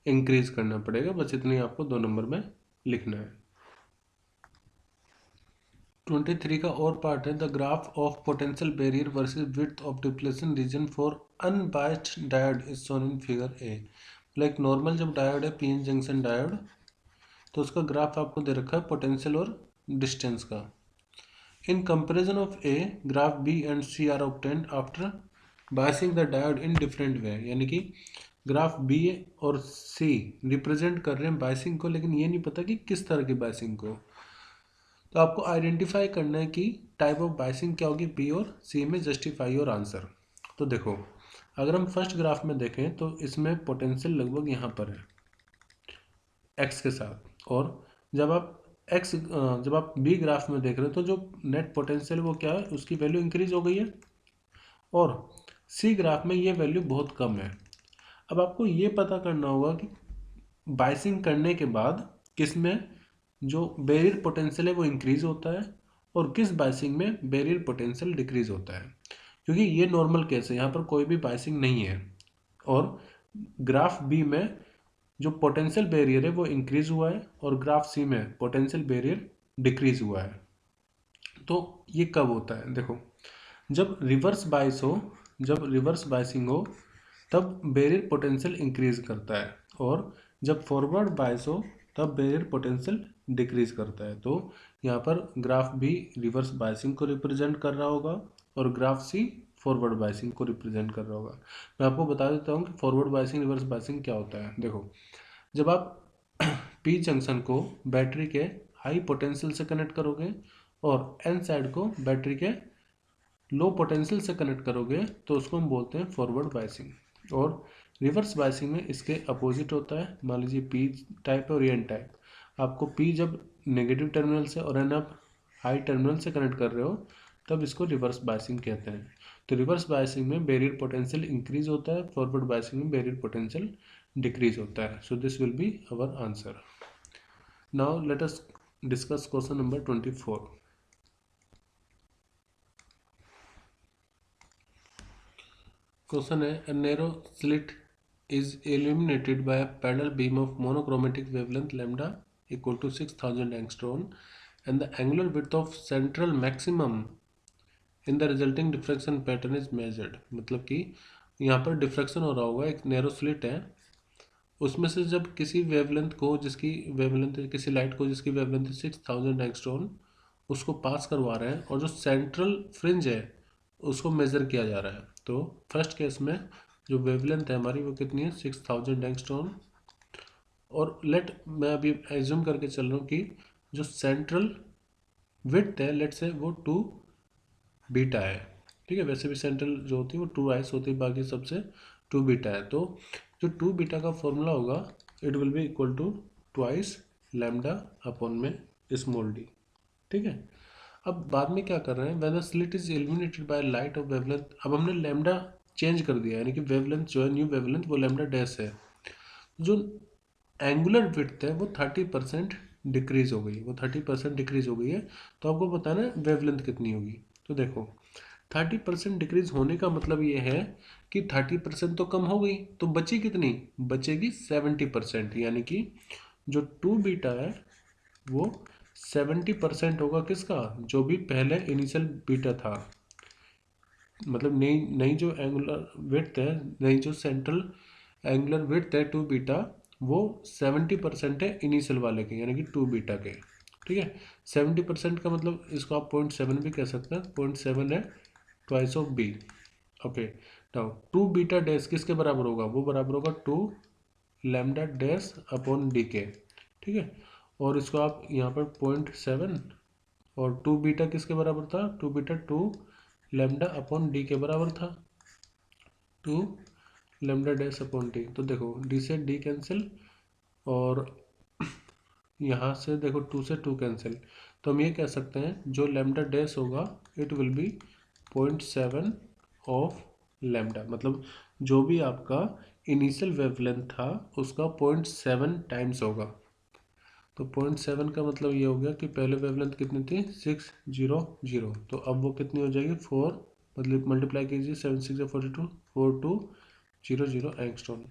Speaker 1: इंक्रीज करना पड़ेगा। बस इतना ही आपको 2 नंबर में लिखना है। 23 का और पार्ट है, the graph of potential barrier versus width of depletion region for unbiased diode is shown in figure A. Like normal जब डायोड है पीएन जंक्शन डायोड, तो उसका ग्राफ आपको दे रखा है पोटेंशियल और डिस्टेंस का। In comparison of A, graph B and C are obtained after biasing the diode in different way. यानी कि ग्राफ बी और सी रिप्रेजेंट कर रहे हैं बायसिंग को, लेकिन ये नहीं पता कि किस तरह की बायसिंग को। तो आपको आइडेंटिफाई करना है कि टाइप ऑफ बायसिंग क्या होगी बी और सी में, जस्टिफाई और आंसर। तो देखो अगर हम फर्स्ट ग्राफ में देखें तो इसमें पोटेंशियल लगभग यहाँ पर है एक्स के साथ, और जब आप बी ग्राफ में देख रहे हो तो जो नेट पोटेंशियल वो क्या है, उसकी वैल्यू इंक्रीज हो गई है, और सी ग्राफ में ये वैल्यू बहुत कम है। अब आपको ये पता करना होगा कि बायसिंग करने के बाद किसमें जो बैरियर पोटेंशियल है वो इंक्रीज होता है और किस बायसिंग में बैरियर पोटेंशियल डिक्रीज होता है। क्योंकि ये नॉर्मल केस है, यहाँ पर कोई भी बायसिंग नहीं है, और ग्राफ बी में जो पोटेंशियल बैरियर है वो इंक्रीज हुआ है और ग्राफ सी में पोटेंशियल बैरियर डिक्रीज हुआ है। तो ये कब होता है, देखो जब रिवर्स बायस हो, जब रिवर्स बायसिंग हो तब बैरियर पोटेंशियल इंक्रीज करता है, और जब फॉरवर्ड बायस हो तब बैरियर पोटेंशियल डिक्रीज करता है। तो यहाँ पर ग्राफ भी रिवर्स बायसिंग को रिप्रेजेंट कर रहा होगा और ग्राफ सी फॉरवर्ड बायसिंग को रिप्रेजेंट कर रहा होगा। मैं आपको बता देता हूँ कि फॉरवर्ड बायसिंग रिवर्स बायसिंग क्या होता है। देखो जब आप पी जंक्शन को बैटरी के हाई पोटेंशियल से कनेक्ट करोगे और एन साइड को बैटरी के लो पोटेंशियल से कनेक्ट करोगे तो उसको हम बोलते हैं फॉरवर्ड बायसिंग। और रिवर्स बायसिंग में इसके अपोजिट होता है। मान लीजिए पी टाइप और एन टाइप, आपको पी जब नेगेटिव टर्मिनल से और एन आप हाई टर्मिनल से कनेक्ट कर रहे हो तब इसको रिवर्स बायसिंग कहते हैं। तो रिवर्स बायसिंग में बैरियर पोटेंशियल इंक्रीज होता है, फॉरवर्ड बायसिंग में बैरियर पोटेंशियल डिक्रीज होता है। So this will be our answer. Now let us discuss question number 24। Question है, a narrow slit is illuminated by a panel beam of monochromatic wavelength lambda equal to 6000 angstrom and the angular width of central maximum in the resulting diffraction pattern is measured। मतलब कि यहाँ पर diffraction हो रहा होगा, एक narrow slit है, उसमें से जब किसी वेवलेंथ को जिसकी वेवलेंथ किसी लाइट को जिसकी वेवलेंथ 6000 एंगस्ट्रॉम उसको पास करवा रहे हैं और जो सेंट्रल फ्रिंज है उसको मेज़र किया जा रहा है। तो फर्स्ट केस में जो वेवलेंथ है हमारी वो कितनी है 6000 एंगस्ट्रॉम, और मैं अभी एज्यूम करके चल रहा हूँ कि जो सेंट्रल विड्थ है लेट से वो 2 बीटा है। ठीक है, वैसे भी सेंट्रल जो होती है वो 2 आइस होती है, बाकी सबसे 2 बीटा है। तो जो 2 बीटा का फॉर्मूला होगा it will be equal to twice lambda upon में स्मॉल डी। ठीक है, अब बाद में क्या कर रहे हैं, when the slit is illuminated by light of wavelength, अब हमने लैम्डा चेंज कर दिया, यानी कि वेवलेंथ जो है, न्यू वेवलेंथ वो लैम्डा डैश है। जो एंगुलर विड्थ है वो 30% डिक्रीज हो गई, वो 30% डिक्रीज हो गई है। तो आपको बताना है वेवलेंथ कितनी होगी। तो देखो 30% डिक्रीज होने का मतलब ये है कि 30% तो कम हो गई, तो बची कितनी, बचेगी 70%, यानी कि जो 2β है वो 70% होगा किसका, जो भी पहले इनिशियल बीटा था। मतलब नई नई जो एंगुलर विड्थ है, नई जो सेंट्रल एंगुलर विड्थ है 2β, वो 70% है इनिशियल वाले के, यानी कि 2β के। ठीक है, 70% का मतलब इसको आप 0.7 भी कह सकते हैं, 0.7 है twice of B. Okay, now 2β dash किसके बराबर होगा, वो बराबर होगा 2 लैम्डा डैश अपॉन डी के। ठीक है, और इसको आप यहाँ पर 0.7, और 2β किसके बराबर था, 2β 2 लैम्डा अपॉन डी के बराबर था, 2 लैम्डा डैश अपॉन डी। तो देखो डी से डी कैंसिल, और यहाँ से देखो 2 से 2 कैंसिल। तो हम ये कह सकते हैं जो लैम्डा डैश होगा it will B 0.7 of lambda, मतलब जो भी आपका इनिशियल वेवलेंथ था उसका 0.7 टाइम्स होगा। तो 0.7 का मतलब ये हो गया कि पहले वेवलेंथ कितनी थी 600, तो अब वो कितनी हो जाएगी 4, मतलब मल्टीप्लाई कीजिए 7 6 42, 4200 एंगस्ट्रॉम।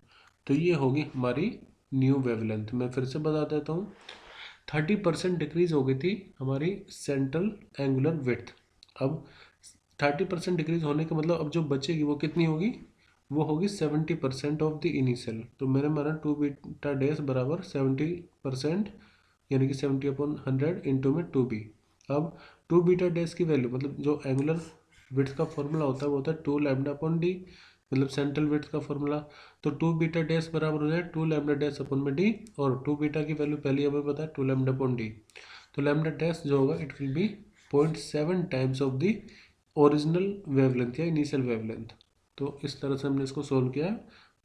Speaker 1: तो ये होगी हमारी न्यू वेवलेंथ। मैं फिर से बता देता हूँ, 30% डिक्रीज हो गई थी हमारी सेंट्रल एंगुलर विड्थ। अब 30% डिक्रीज होने का मतलब अब जो बचेगी वो कितनी होगी, वो होगी 70% ऑफ द इनिशियल। तो मैंने माना 2β डैश बराबर 70%, यानी कि 70/100 इंटू में 2b। अब 2β डैश की वैल्यू, मतलब जो एंगुलर विड्थ का फॉर्मूला होता है वो होता है 2 लैम्डा अपॉन डी, मतलब सेंट्रल विड्थ का फॉर्मूला। तो 2β डैश बराबर हो जाए 2 लैम्डा डैश अपॉन में डी, और 2β की वैल्यू पहले हमें पता है 2 लैम्डा अपॉन डी। तो लैम्डा डैश जो होगा it will B 0.7 times of the original wavelength या इनिशियल वेवलेंथ। तो इस तरह से हमने इसको सोल्व किया,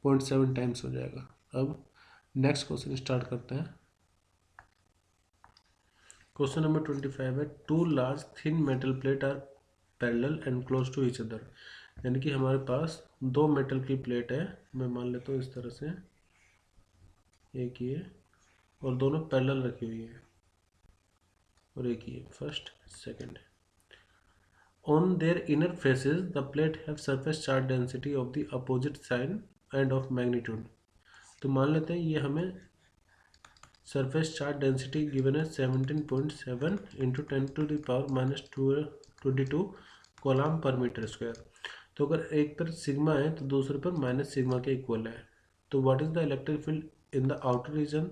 Speaker 1: 0.7 टाइम्स हो जाएगा। अब नेक्स्ट क्वेश्चन स्टार्ट करते हैं। क्वेश्चन नंबर 25 है, two large thin metal plate are parallel and close to each other. यानी कि हमारे पास दो मेटल की प्लेट है, मैं मान लेता हूँ इस तरह से, एक ये, और दोनों पैरेलल रखी हुई है, और एक ये first second. On their inner faces, the plate have surface charge density of the opposite sign and of magnitude। तो मान लेते हैं ये हमें सरफेस चार्ज डेंसिटी गिवन है 17.7 इंटू 10⁻²² कोलम पर मीटर स्क्वायर। तो अगर एक पर सिग्मा है तो दूसरे पर माइनस सिग्मा के इक्वल है। तो what is the electric field in the outer region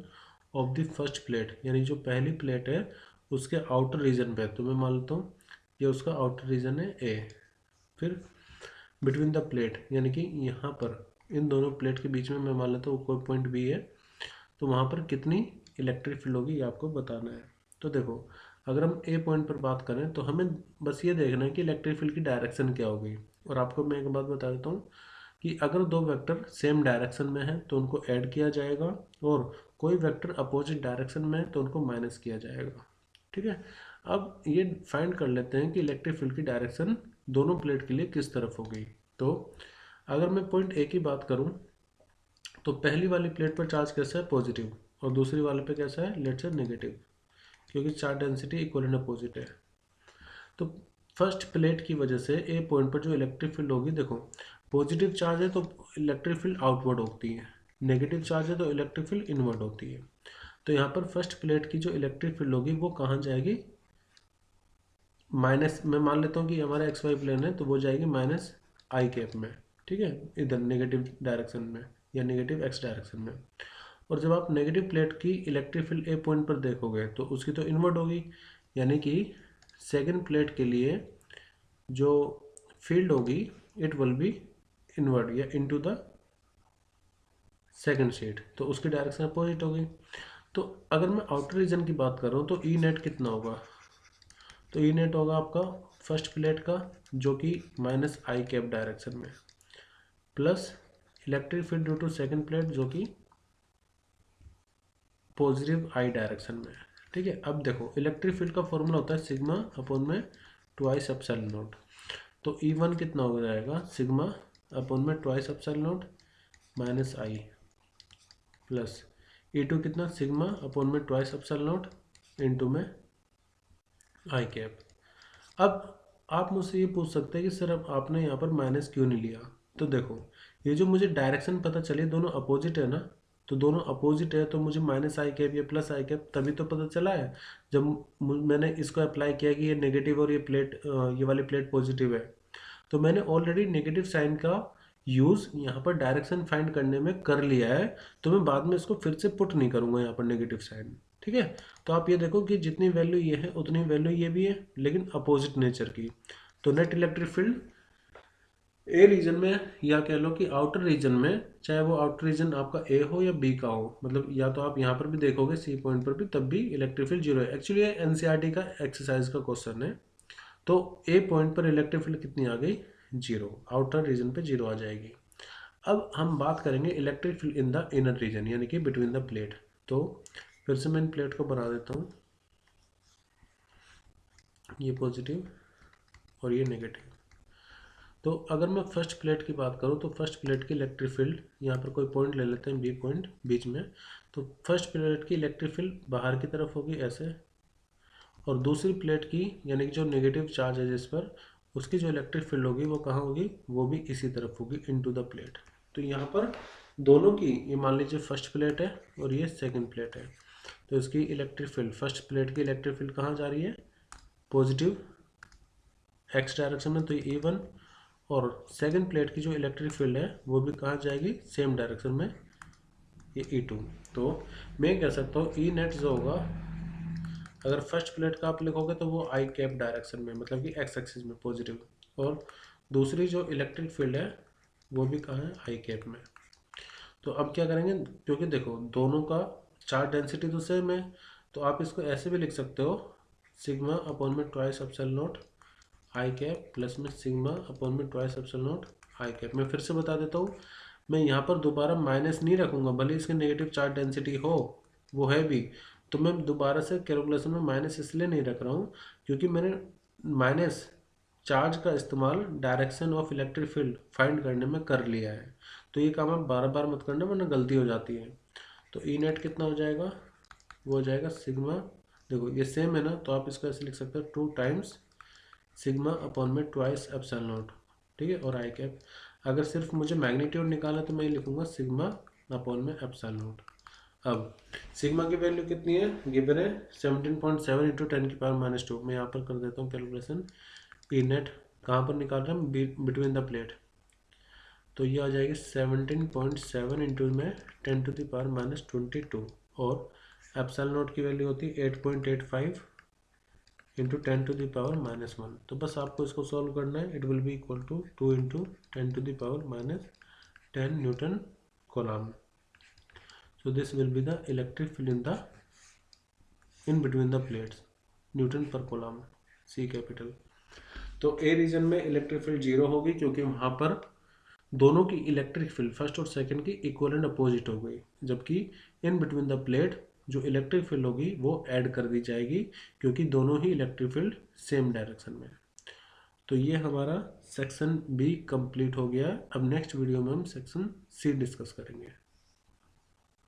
Speaker 1: of the first plate, यानी जो पहली प्लेट है उसके आउटर रीजन पे। तो मैं मान लेता हूँ ये उसका आउटर रीजन है ए। फिर बिटवीन द प्लेट, यानी कि यहाँ पर इन दोनों प्लेट के बीच में मैं मान लेता हूँ कोई पॉइंट बी है, तो वहाँ पर कितनी इलेक्ट्रिक फील्ड होगी ये आपको बताना है। तो देखो अगर हम ए पॉइंट पर बात करें तो हमें बस ये देखना है कि इलेक्ट्रिक फील्ड की डायरेक्शन क्या होगी। और आपको मैं एक बात बता देता हूँ कि अगर दो वेक्टर सेम डायरेक्शन में हैं तो उनको ऐड किया जाएगा, और कोई वेक्टर अपोजिट डायरेक्शन में है तो उनको माइनस किया जाएगा। ठीक है, अब ये फाइंड कर लेते हैं कि इलेक्ट्रिक फील्ड की डायरेक्शन दोनों प्लेट के लिए किस तरफ होगी। तो अगर मैं पॉइंट ए की बात करूं तो पहली वाली प्लेट पर चार्ज कैसा है, पॉजिटिव, और दूसरी वाले पे कैसा है, लेट्स से नेगेटिव, क्योंकि charge density equal and opposite है। तो फर्स्ट प्लेट की वजह से ए पॉइंट पर जो इलेक्ट्रिक फील्ड होगी, देखो पॉजिटिव चार्ज है तो इलेक्ट्रिक फील्ड आउटवर्ड होती है, नेगेटिव चार्ज है तो इलेक्ट्रिक फील्ड इनवर्ड होती है। तो यहाँ पर फर्स्ट प्लेट की जो इलेक्ट्रिक फील्ड होगी वो कहाँ जाएगी, माइनस, मैं मान लेता हूँ कि हमारा एक्स वाई प्लेन है तो वो जाएगी माइनस आई कैप में। ठीक है, इधर नेगेटिव डायरेक्शन में या नेगेटिव एक्स डायरेक्शन में। और जब आप नेगेटिव प्लेट की इलेक्ट्रिक फील्ड ए पॉइंट पर देखोगे तो उसकी तो इनवर्ट होगी, यानी कि सेकेंड प्लेट के लिए जो फील्ड होगी इट विल बी इनवर्ट या इनटू द सेकेंड शीट, तो उसकी डायरेक्शन अपोजिट होगी। तो अगर मैं आउटर रीजन की बात कर रहा हूँ तो ई नेट कितना होगा, तो ई नेट होगा आपका फर्स्ट प्लेट का जो कि माइनस आई कैप डायरेक्शन में, plus electric field due to second plate जो कि पॉजिटिव आई डायरेक्शन में। ठीक है। अब देखो इलेक्ट्रिक फील्ड का फॉर्मूला होता है सिग्मा अपॉन में ट्वाइस एप्सिलॉन नॉट। तो E1 कितना हो जाएगा, सिग्मा अपॉन में twice epsilon not minus I, plus E2 कितना, सिग्मा अपॉन में ट्वाइस एप्सिलॉन नॉट इंटू में आई कैप। अब आप मुझसे ये पूछ सकते हैं कि सर अब आपने यहाँ पर माइनस क्यों नहीं लिया। तो देखो ये जो मुझे डायरेक्शन पता चली दोनों अपोजिट है ना, तो दोनों अपोजिट है तो मुझे माइनस आई कैप या प्लस आई कैप तभी तो पता चला है जब मैंने इसको अप्लाई किया कि ये नेगेटिव और ये प्लेट ये वाली प्लेट पॉजिटिव है। तो मैंने ऑलरेडी नेगेटिव साइन का यूज़ यहाँ पर डायरेक्शन फाइंड करने में कर लिया है, तो मैं बाद में इसको फिर से पुट नहीं करूँगा यहाँ पर नेगेटिव साइन। ठीक है। तो आप ये देखो कि जितनी वैल्यू ये है उतनी वैल्यू ये भी है, लेकिन अपोजिट नेचर की। तो नेट इलेक्ट्रिक फील्ड ए रीजन में या कह लो कि आउटर रीजन में, चाहे वो आउटर रीजन आपका ए हो या बी का हो, मतलब या तो आप यहाँ पर भी देखोगे सी पॉइंट पर भी तब भी इलेक्ट्रिक फील्ड जीरो है। एक्चुअली ये एनसीईआरटी का एक्सरसाइज का क्वेश्चन है। तो ए पॉइंट पर इलेक्ट्रिक फील्ड कितनी आ गई, जीरो, आउटर रीजन पे जीरो आ जाएगी। अब हम बात करेंगे electric field in the inner region यानी कि बिटवीन द प्लेट। तो फिर से मैं इन प्लेट को बना देता हूँ, ये पॉजिटिव और ये नेगेटिव। तो अगर मैं फर्स्ट प्लेट की बात करूँ तो फर्स्ट प्लेट की इलेक्ट्रिक फील्ड, यहाँ पर कोई पॉइंट ले लेते हैं बी पॉइंट बीच में। तो फर्स्ट प्लेट की इलेक्ट्रिक फील्ड बाहर की तरफ होगी ऐसे, और दूसरी प्लेट की यानी कि जो नेगेटिव चार्ज है जिस पर, उसकी जो इलेक्ट्रिक फील्ड होगी वो कहाँ होगी, वो भी इसी तरफ होगी इनटू द प्लेट। तो यहाँ पर दोनों की, ये मान लीजिए फर्स्ट प्लेट है और ये सेकंड प्लेट है, तो इसकी इलेक्ट्रिक फील्ड, फर्स्ट प्लेट की इलेक्ट्रिक फील्ड कहाँ जा रही है, पॉजिटिव एक्स डायरेक्शन में, तो ये E1, और सेकंड प्लेट की जो इलेक्ट्रिक फील्ड है वो भी कहाँ जाएगी, सेम डायरेक्शन में, ये E2। तो मैं कह सकता हूँ ई नेट जो होगा, अगर फर्स्ट प्लेट का आप लिखोगे तो वो आई कैप डायरेक्शन में, मतलब कि एक्स एक्सिस में पॉजिटिव, और दूसरी जो इलेक्ट्रिक फील्ड है वो भी कहाँ है, आई कैप में। तो अब क्या करेंगे, क्योंकि देखो दोनों का चार्ज डेंसिटी तो सेम है, तो आप इसको ऐसे भी लिख सकते हो, सिग्मा अपॉन में twice epsilon not I cap plus में सिग्मा अपॉन में twice epsilon not I cap. मैं फिर से बता देता हूँ, मैं यहाँ पर दोबारा माइनस नहीं रखूँगा, भले इसके नेगेटिव चार्ज डेंसिटी हो, वो है भी, तो मैं दोबारा से कैलकुलेशन में माइनस इसलिए नहीं रख रहा हूँ क्योंकि मैंने माइनस चार्ज का इस्तेमाल direction of electric field find करने में कर लिया है। तो ये काम आप बार बार मत करना वरना गलती हो जाती है। तो ई नेट कितना हो जाएगा, वो हो जाएगा सिग्मा, देखो ये सेम है ना, तो आप इसको ऐसे लिख सकते हो 2 टाइम्स सिग्मा अपॉन में ट्वाइस एप्सिलॉन नॉट, ठीक है, और आई कैप। अगर सिर्फ मुझे मैग्नीट्यूड निकालना तो मैं ये लिखूंगा सिग्मा अपॉन में एप्सिलॉन नॉट। अब सिग्मा की वैल्यू कितनी है, गिवन है 17.7 इंटू 10⁻²। मैं यहाँ पर कर देता हूँ कैलकुलेशन। ई नेट कहाँ पर निकाल रहे हैं, बिटवीन द प्लेट, तो ये आ जाएगी 17.7 इंटू में 10⁻22, और एप्सिलॉन नॉट की वैल्यू होती है 8.85 इंटू 10⁻⁻1। तो बस आपको इसको सॉल्व करना है, it will be equal to 2 into 10⁻10 newton coulomb. So this will be the electric field in between the plates, Newton पर कोलॉम, C कैपिटल। तो ए रीजन में इलेक्ट्रिक फील्ड जीरो होगी क्योंकि वहाँ पर दोनों की इलेक्ट्रिक फील्ड फर्स्ट और सेकंड की इक्वल एंड अपोजिट हो गई, जबकि इन बिटवीन द प्लेट जो इलेक्ट्रिक फील्ड होगी वो ऐड कर दी जाएगी क्योंकि दोनों ही इलेक्ट्रिक फील्ड सेम डायरेक्शन में। तो ये हमारा सेक्शन बी कंप्लीट हो गया। अब नेक्स्ट वीडियो में हम सेक्शन सी डिस्कस करेंगे।